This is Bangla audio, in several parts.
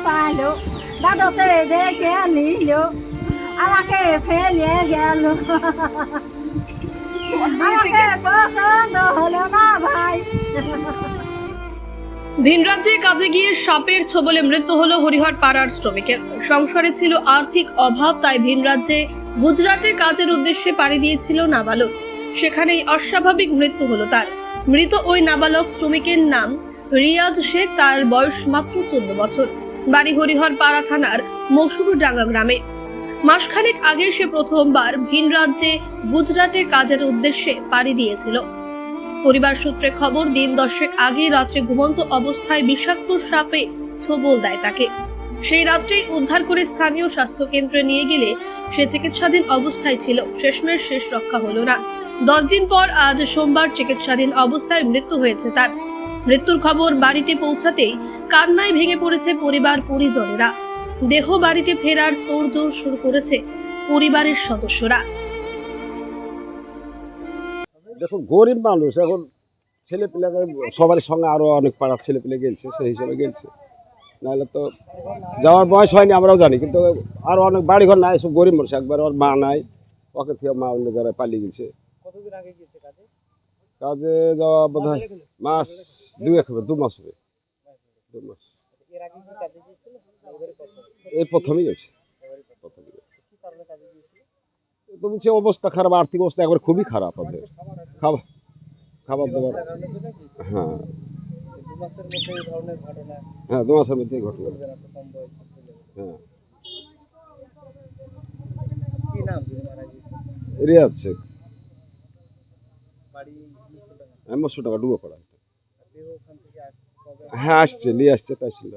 পালো, দাদুকে ডেকে নিল, আমাকে ফেলে গেল, আমাকে পছন্দ হলো না ভাই। ভিন রাজ্যে কাজে গিয়ে সাপের ছোবলে মৃত্যু হলো হরিহর পাড়ার শ্রমিকের। সংসারে ছিল আর্থিক অভাব, তাই ভিন রাজ্যে গুজরাটে কাজের উদ্দেশ্যে পাড়ি দিয়েছিল নাবালক। সেখানেই অস্বাভাবিক মৃত্যু হলো তার। মৃত ওই নাবালক শ্রমিকের নাম রিয়াজ শেখ, তার বয়স মাত্র 14 বছর। বাড়ি হরিহর পাড়া থানার মসুরডাঙ্গা গ্রামে। মাসখানেক আগে সে প্রথমবার ভিন রাজ্যে গুজরাটে কাজের উদ্দেশ্যে পাড়ি দিয়েছিল। পরিবার সূত্রে খবর, দিন 10 আগে রাত্রে ঘুমন্ত অবস্থায় বিষাক্ত সাপে ছোবল দেয় তাকে। সেই রাত্রেই উদ্ধার করে স্থানীয় স্বাস্থ্য কেন্দ্রে নিয়ে গেলে সে চিকিৎসাধীন অবস্থায় ছিল। শেষমেশ শেষ রক্ষা হলো না। 10 দিন পর আজ সোমবার চিকিৎসাধীন অবস্থায় মৃত্যু হয়েছে তার। মৃত্যুর খবর বাড়িতে পৌঁছাতেই কান্নায় ভেঙে পড়েছে পরিবার পরিজনেরা। দেহ বাড়িতে ফেরার তোড়জোড় শুরু করেছে পরিবারের সদস্যরা। দেখুন, গরিব মানুষ, এখন ছেলে পেলে সবার সঙ্গে আরো অনেক পাড়ার ছেলে পেলে গেছে, সেই হিসেবে গেছে, নাহলে তো যাওয়ার বয়স হয়নি আমরাও জানি। কিন্তু আরো অনেক বাড়িঘর নাই, সব গরিব মানুষ। একবার ওর মা নাই, ওকে থেকে মা অন্য যারা পালিয়ে গেছে। কাজে যাওয়া বোধ হয় মাস 2 হবে, 2 মাস হবে, 2 মাস। এই প্রথমেই গেছে। তো বলছে অবস্থা খারাপ, আর্থিক অবস্থা একবার খুবই খারাপ ওদের। খাবার দাবার, হ্যাঁ হ্যাঁ, 2 মাসের মধ্যে ঘটনা। হ্যাঁ, রিয়াজ শেখ, মসুর টাকা ডুবে পড়া। হ্যাঁ, আসছে, নিয়ে আসছে, তাই ছিল।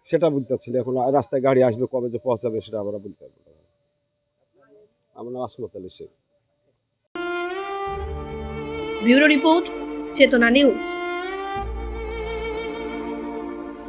সেটা বলতে পারছিল, এখন রাস্তায় গাড়ি আসবে, কবে যে পৌঁছাবে সেটা আমরা বলতে পারবো না। আমার নাম আসমত আলী শেখ। ব্যুরো রিপোর্ট, চেতনা নিউজ।